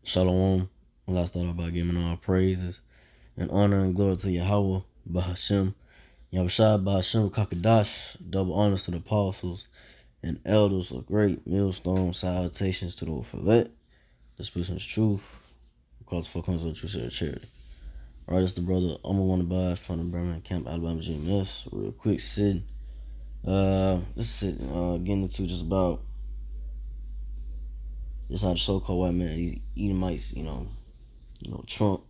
Shalom. Allah start off by giving all praises and honor and glory to Yahweh, Bahashem, Yahushua, Bahashem, Kakadash, double honors to the apostles and elders of great millstone, salutations to the Ophelet, the speaking is truth, because for comes with true charity. Alright, it's the brother I'm one to buy from the Birmingham Camp, Alabama GMS. Real quick sitting. Getting into just about just how the so-called white man, these Edomites, Trump,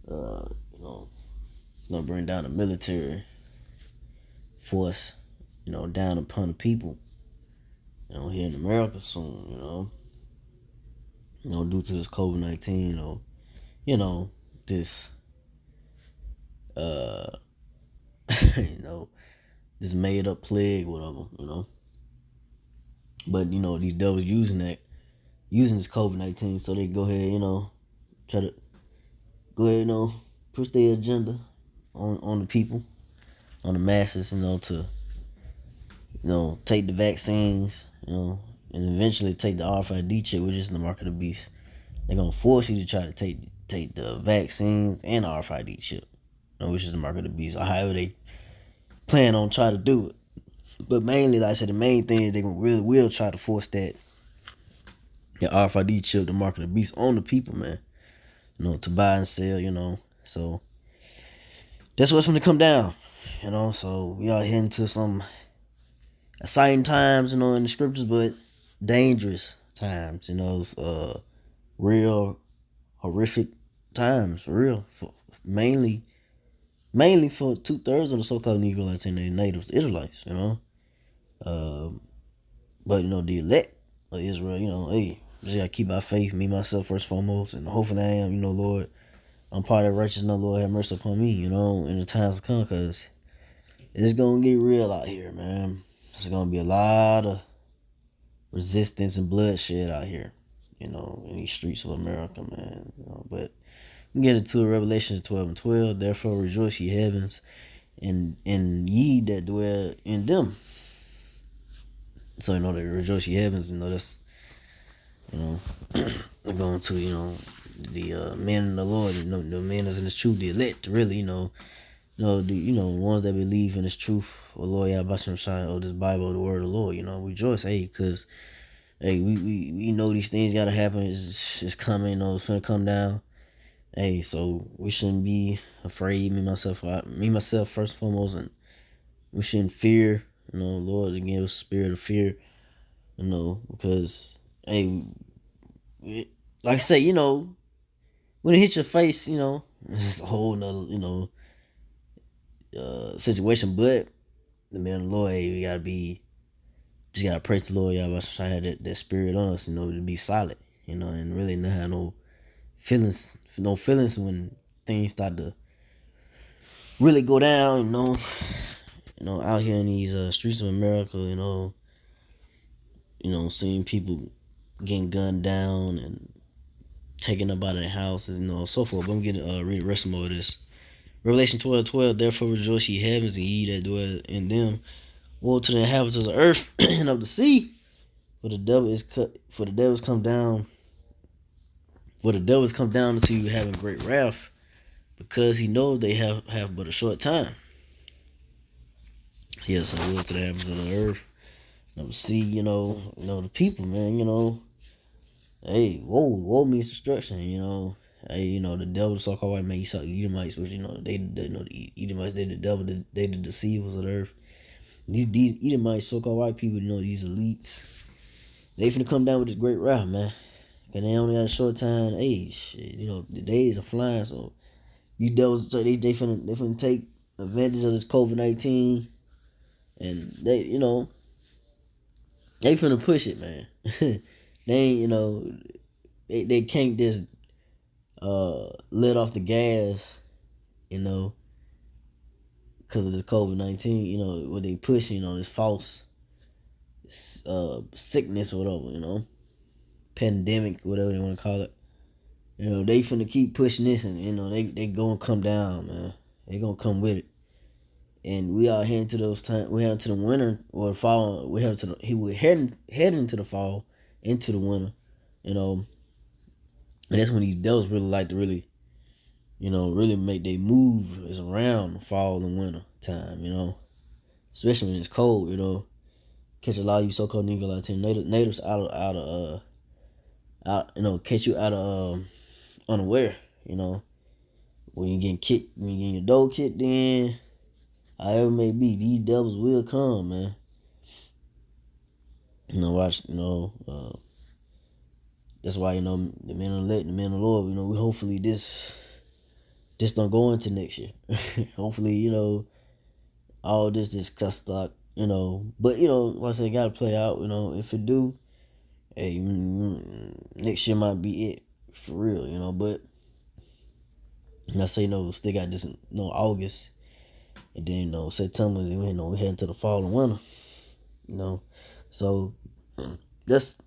uh, you know, it's gonna bring down the military force, down upon the people, here in America soon, due to this COVID-19, this, uh, this made up plague, whatever. But these devils using this COVID-19 so they go ahead, try to go ahead, push their agenda on the people, on the masses, to take the vaccines, and eventually take the RFID chip, which is the mark of the beast. They're gonna force you to try to take the vaccines and the RFID chip, which is the mark of the beast, or however they plan on trying to do it. But mainly, like I said, the main thing is they're gonna really will try to force that RFID chip, the mark of the beast, on the people, man. To buy and sell, So that's what's gonna come down, So we are heading to some exciting times, in the scriptures, but dangerous times, real horrific times, for real. Mainly for 2/3 of the so-called Negroes and the natives, Israelites, But the elect of Israel, hey, just gotta keep our faith, me myself first and foremost, and hopefully I am, Lord, I'm part of that righteousness, Lord, have mercy upon me, in the times to come, cause it's gonna get real out here, man. There's gonna be a lot of resistance and bloodshed out here, in these streets of America, man. But we get into Revelation 12:12. Therefore rejoice, ye heavens, and ye that dwell in them. So they rejoice, ye heavens. That's going to the men of the Lord. The men that's in the truth, the elect, really. The ones that believe in this truth, O Lord, Yahweh, this Bible, the word of the Lord. Rejoice, because we know these things gotta happen. It's coming. It's gonna come down. Hey, so we shouldn't be afraid. Me myself first and foremost, and we shouldn't fear. Lord, to give us a spirit of fear. Because hey, like I say, when it hits your face, it's a whole nother situation. But the man of the Lord, hey, we gotta be. Just gotta pray to the Lord, y'all. Try to have that spirit on us, to be solid, and really not have no feelings when things start to really go down, out here in these streets of America, seeing people getting gunned down and taken up out of their houses, so forth. But I'm gonna read the rest of this. Revelation 12:12. Therefore rejoice, ye heavens, and ye that dwell in them. Woe to the inhabitants of the earth and of the sea, for the devil is come down. For the devil is come down unto you having great wrath, because he knows they have but a short time. Yes, so woe to the inhabitants of the earth and of the sea, the people, man, hey, woe means destruction, Hey, the devil, so-called white man, he saw the Edomites, which the Edomites, they the devil, they the deceivers of the earth. These Edomites, so-called white people, these elites, they finna come down with this great wrath, man. Cause they only got a short time. Hey, shit, the days are flying. So you devils, so they finna take advantage of this COVID-19, and they finna push it, man. They ain't, they can't just let off the gas, because of this COVID-19. What they pushing, this false sickness or whatever, pandemic, whatever they want to call it. They finna keep pushing this, and they gonna come down, man. They gonna come with it, and we are heading to those times. We heading to the winter or the fall. We're heading to the fall, into the winter. And that's when these devils really like to really make they move is around fall and winter time, especially when it's cold, catch a lot of you so-called Negro Latino natives catch you out of unaware, when you when you getting your door kicked in, however it may be, these devils will come, man. Watch, that's why, the men elect, the men of the Lord, we hopefully this don't go into next year. Hopefully, all this cuss stock, but like I said, gotta play out, if it do, hey, next year might be it for real, but I say still got this August, and then September, we head into the fall and winter, so that's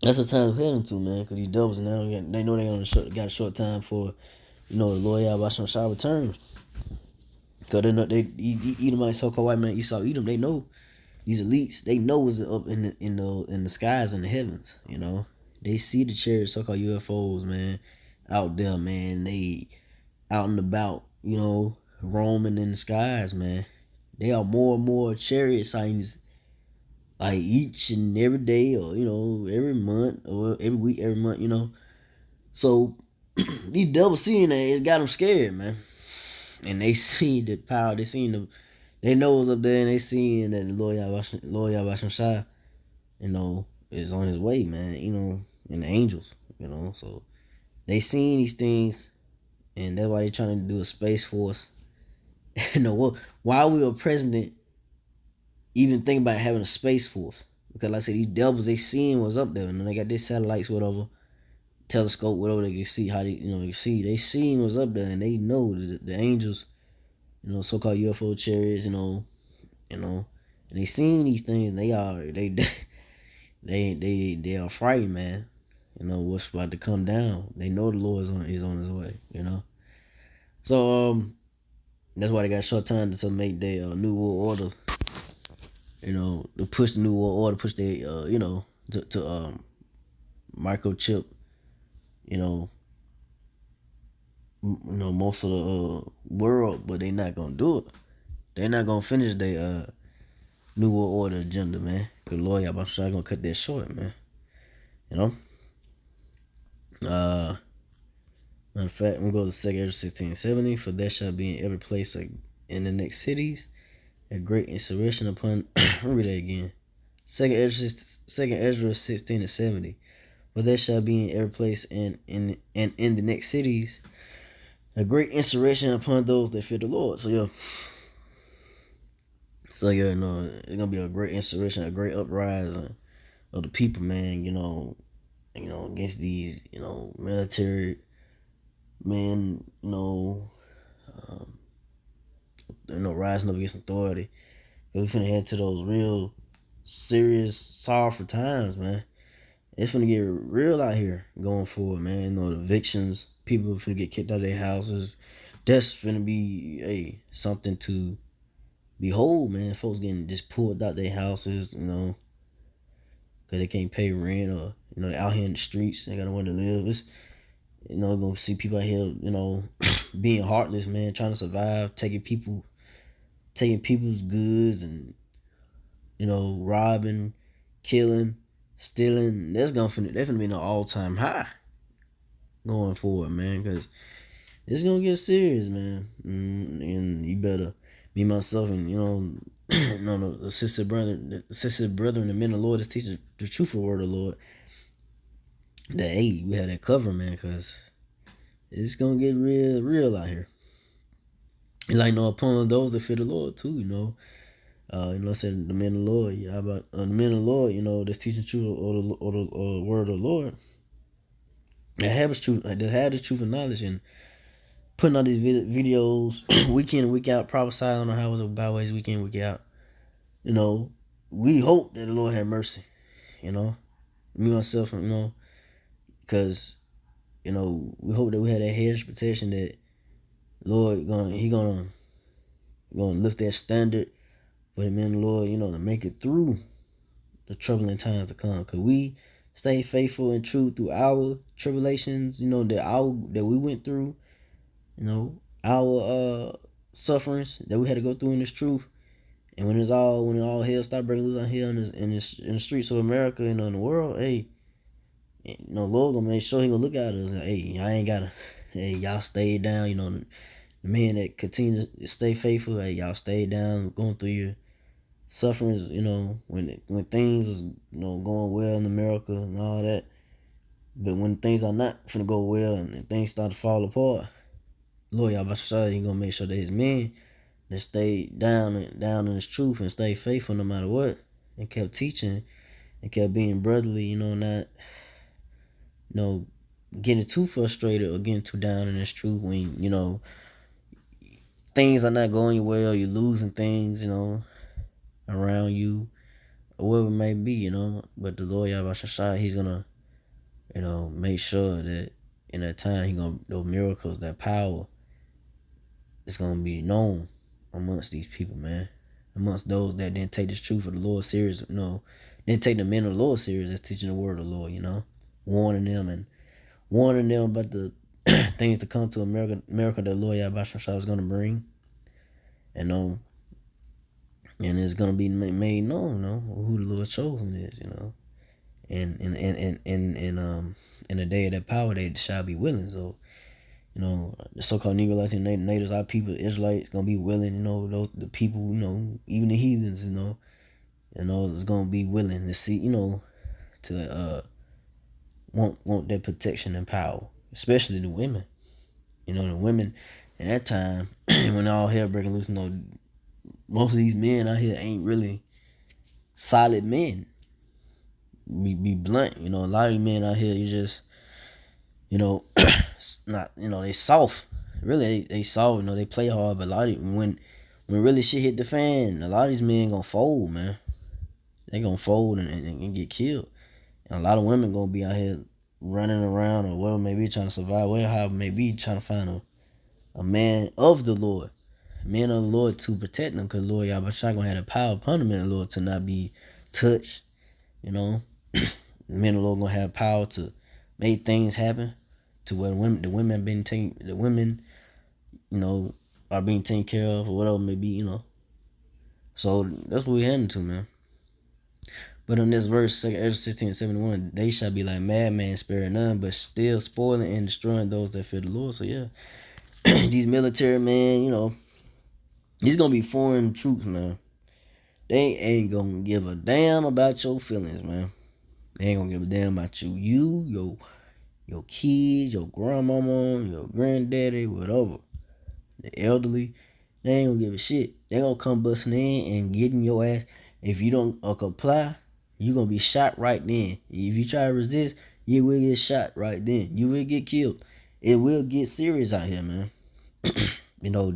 the time we're heading to, man, because these devils now they know they got a short time for the Lord Yahweh Shah returns. Because they know Edomite, so-called white man Esau Edom, they know these elites, they know what's up in the skies in the heavens, They see the chariots, so-called UFOs, man, out there, man. They out and about, roaming in the skies, man. There are more and more chariot sightings, like each and every day, or every month, or every week, every month, So these devils seeing that, it got them scared, man. And they see the power, they know what's up there, and they seeing that the Lord Yahweh Shai, is on his way, man, and the angels, so they seeing these things, and that's why they trying to do a space force. Why we a president even think about having a space force? Because like I said, these devils, they seeing what's up there, and they got their satellites, whatever, telescope, whatever, they can see how they seeing what's up there, and they know the angels, so-called UFO chariots, and they seeing these things, and they are frightened, man. What's about to come down. They know the Lord is on his way, So that's why they got short time to make their new world order, to push the new world order, push their to microchip, most of the world, but they not gonna do it. They're not gonna finish their new world order agenda, man. Cause Lord, I'm sure gonna cut that short, man. Matter of fact, I'm going to go to 2nd Ezra 16:70. For there shall be in every place in the next cities a great insurrection upon. Read that again. 2nd Ezra 16:70. For there shall be in every place and in the next cities a great insurrection upon those that fear the Lord. So it's gonna be a great insurrection, a great uprising of the people, man. Against these, military men, rising up against authority. Cause we finna head to those real serious, sorrowful times, man. It's finna get real out here going forward, man. The evictions, people finna get kicked out of their houses. That's finna be something to behold, man. Folks getting just pulled out their houses, cause they can't pay rent, or they out here in the streets. They got nowhere to live. It's gonna see people out here, being heartless, man, trying to survive, taking people's goods, and robbing, killing, stealing. They're finna be an all-time high going forward, man, because it's gonna get serious, man. And you better, me, myself, and the sister brother, and the men of the Lord is teaching the truthful word of the Lord. That we have that cover, man, because it's gonna get real out here. And upon those that fear the Lord too, I said the men of the Lord. Yeah, about the men of the Lord, that's teaching truth or the word of the Lord. They have the truth. They have the truth and knowledge, and putting out these videos week in and week out, prophesying on how it's byways week in, week out. We hope that the Lord have mercy. Me, myself, because we hope that we have that hedge protection, that Lord He gonna lift that standard for the men of the Lord, to make it through the troubling times to come. Cause we stay faithful and true through our tribulations, that we went through, our sufferings that we had to go through in this truth. And when all hell started breaking loose out here in the streets of America and in the world, hey, Lord gonna make sure he gonna look at us. Hey, y'all ain't gotta. Hey, y'all stay down. The men that continue to stay faithful. Hey, y'all stay down, going through your sufferings. When things was going well in America and all that. But when things are not finna go well and things start to fall apart, Lord Yahweh, he gonna make sure that his men that stayed down in his truth and stayed faithful no matter what, and kept teaching and kept being brotherly, not getting too frustrated or getting too down in this truth when things are not going well, you're losing things, around you or whatever it may be, But the Lord Yahweh Shai, he's gonna, make sure that in that time those miracles, that power is gonna be known amongst these people, man. Amongst those that didn't take this truth of the Lord serious, didn't take the men of the Lord serious that's teaching the word of the Lord, warning them about the things to come to America that Lord Yahweh Shai is gonna bring. And it's gonna be made known, who the Lord chosen is, and in the day of that power they shall be willing. So, the so-called Negroes and natives, our people, Israelites, gonna be willing, the people, even the heathens, is gonna be willing to see, to want their protection and power, especially the women. The women in that time when all hell breaking loose, most of these men out here ain't really solid men. Be blunt, a lot of these men out here, you just, not, they soft. Really, they soft. They play hard, but a lot of when really shit hit the fan, a lot of these men gonna fold, man. They gonna fold and get killed. And a lot of women gonna be out here running around or whatever, maybe trying to survive, whatever, maybe trying to find a man of the Lord, men of the Lord to protect them, because Lord Yahweh gonna have the power upon the men of the Lord to not be touched. The men of the Lord gonna have power to make things happen to where the women are being taken care of or whatever it may be, So that's what we're heading to, man. But in this verse, Exodus 16:71, they shall be like madmen, sparing none, but still spoiling and destroying those that fear the Lord. So yeah, these military men, these gonna be foreign troops, man. They ain't gonna give a damn about your feelings, man. They ain't gonna give a damn about you, your kids, your grandmama, your granddaddy, whatever. The elderly, they ain't gonna give a shit. They gonna come busting in and getting your ass. If you don't comply, you gonna be shot right then. If you try to resist, you will get shot right then. You will get killed. It will get serious out here, man.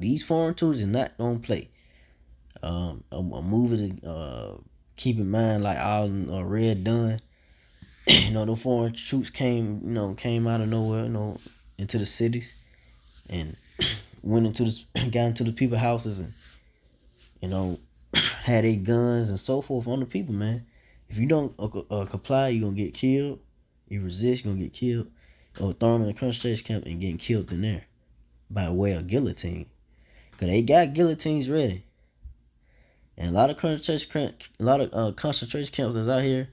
These foreign troops is not gonna play. A movie to keep in mind, like all Red Done. The foreign troops came out of nowhere, into the cities and got into the people's houses and had their guns and so forth on the people, man. If you don't comply, you're gonna get killed. You resist, you're gonna get killed, or thrown in a concentration camp and getting killed in there by way of guillotine. Cause they got guillotines ready, and a lot of concentration camps that's out here.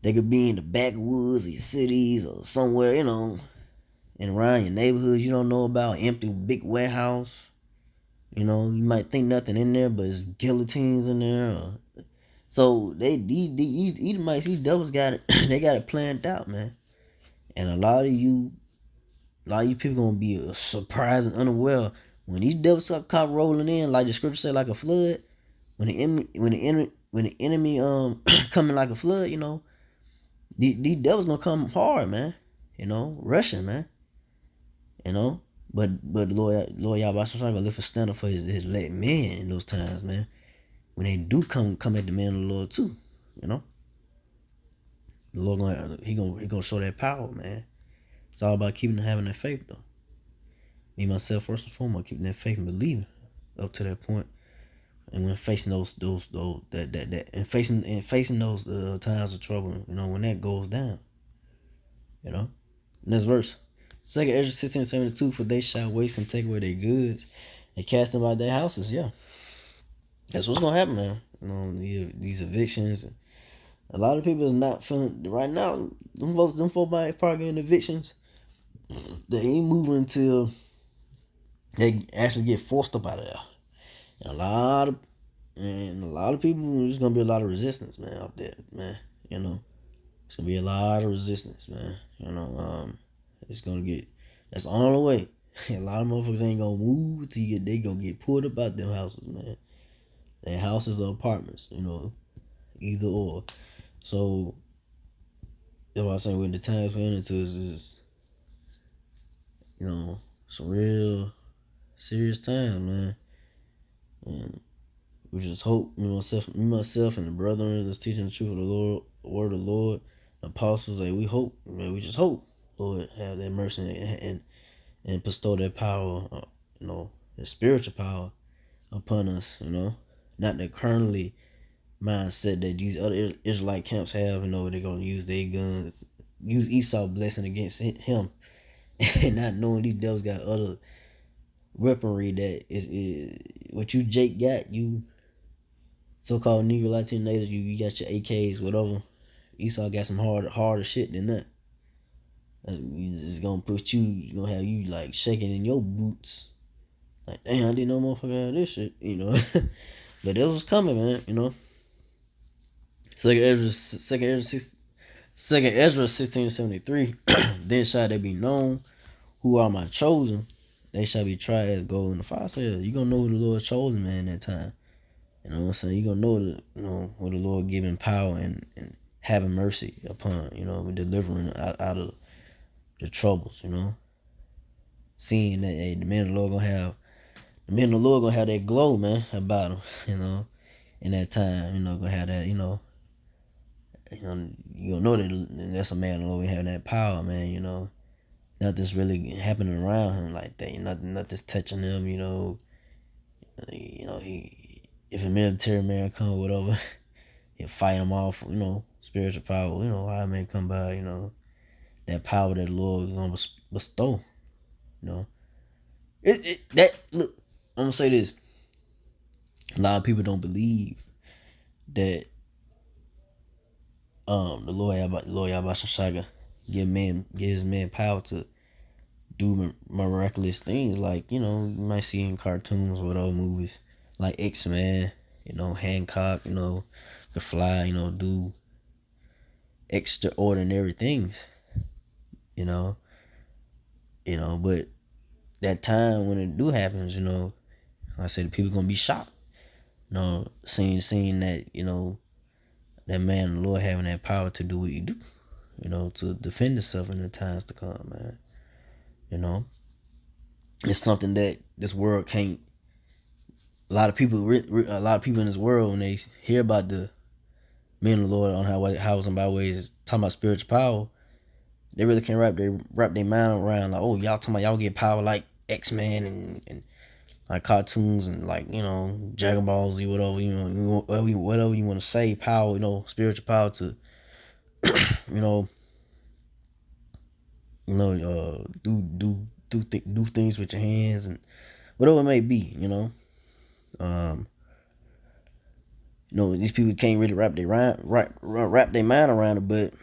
They could be in the backwoods of your cities or somewhere, and around your neighborhoods you don't know about, empty big warehouse. You might think nothing in there, but it's guillotines in there. So these Edomites, these devils got it. They got it planned out, man. And a lot of you people gonna be surprised and unaware when these devils come rolling in, like the scripture say, like a flood. When the enemy coming like a flood, these devils gonna come hard, man. Rushing, man. But Lord Yahweh gonna lift a standard for his elect men in those times, man. When they do come at the man of the Lord too, The Lord he gonna show that power, man. It's all about having that faith, though. Me myself, first and foremost, keeping that faith and believing up to that point And when facing those that and facing those times of trouble, when that goes down, you know. Next verse. Second Ezra 16:72, for they shall waste and take away their goods and cast them out their houses. Yeah. That's what's gonna happen, man. These evictions. A lot of people is not feeling right now. Them folks probably getting evictions. They ain't moving until they actually get forced up out of there. And a lot of people, there's gonna be a lot of resistance, man, out there, man. You know, it's gonna be a lot of resistance, man. It's gonna get. That's on the way. A lot of motherfuckers ain't gonna move till they gonna get pulled up out their houses, man. Their houses or apartments, either or. So, that's why I say when the times we're into is some real serious times, man. And we just hope, myself and the brethren that's teaching the truth of the Lord, the word of the Lord, the apostles, like we hope, man, we just hope, Lord, have that mercy and bestow that power, the spiritual power upon us, not the currently mindset that these other Israelite camps have, they're gonna use their guns, use Esau blessing against him, and not knowing these devils got other weaponry that is what you Jake got, you so-called Negro Latino natives, you got your AKs, whatever. Esau got some harder shit than that. It's gonna put you, gonna have you like shaking in your boots. Like, damn, I didn't know motherfucker had this shit, But it was coming, man, Second Ezra 16:73. Then shall they be known who are my chosen. They shall be tried as gold in the fire. So yeah, you gonna know who the Lord chosen, man, that time. You know what I'm saying? You gonna know what the Lord giving power and having mercy upon, delivering out of the troubles, Seeing that, hey, the men of the Lord gonna have that glow, man, about them, in that time, gonna have that, you gonna know that that's a man of the Lord having that power, man, nothing's really happening around him like that, nothing's touching him, he, if a military man come, whatever, he'll fight him off, spiritual power, how may come by, that power that the Lord is gonna bestow, you know. That look, I'm gonna say this. A lot of people don't believe that the Lord Yabashashaga gives man power to do miraculous things like, you might see in cartoons or whatever movies like X-Men, Hancock, could fly, do extraordinary things, you know, but that time when it do happens, like I said, the people gonna be shocked, seeing that, that man, the Lord having that power to do what you do, to defend yourself in the times to come, man. It's something that this world can't. A lot of people in this world, when they hear about the men of the Lord on how and by ways talking about spiritual power, they really can't wrap their mind around like, oh, y'all talking about y'all get power like X-Men and like cartoons and like, Dragon Ball Z, whatever, whatever you want to say, power, spiritual power to, you know, do things with your hands and whatever it may be, um, these people can't really wrap their mind around it, but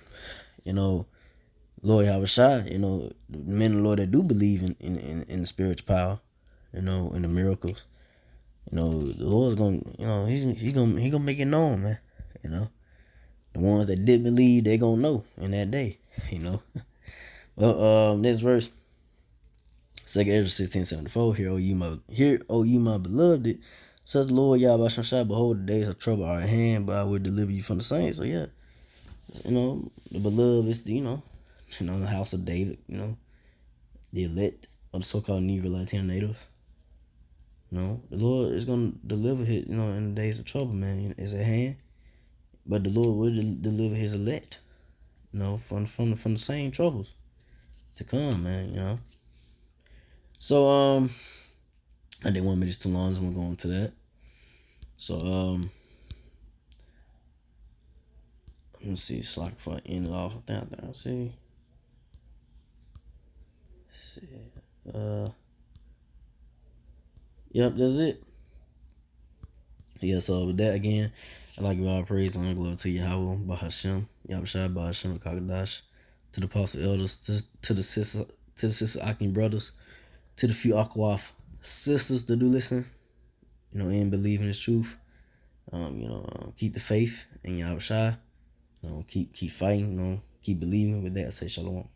Lord Yahushua, the men of the Lord that do believe in the spiritual power, in the miracles, the Lord's gonna, he gonna make it known, man. The ones that did believe, they gonna know in that day, Well, next verse, 2 Ezra 16:74. Hear, O you my beloved, says the Lord Yahweh Shah, behold, the days of trouble are at hand, but I will deliver you from the saints. So yeah, the beloved is the house of David, the elect of the so-called Negro Latino natives. The Lord is gonna deliver his, in the days of trouble, man, is at hand. But the Lord will deliver his elect, from the same troubles to come, man, So I didn't want to make this too long, so I'm gonna go into that. So let me see. So like if I end it off, I think I'll see. Let's see. Yep, that's it. Yeah, so with that again, I'd like to give all praise and glory to Yahweh, Bahashem, Yahushua, Bahashem, Kakadash, to the apostle elders, to the sister Akim brothers, to the few Akwaf sisters that do listen, and believe in this truth. Keep the faith in Yahushua. Keep fighting. Keep believing. With that, I say shalom.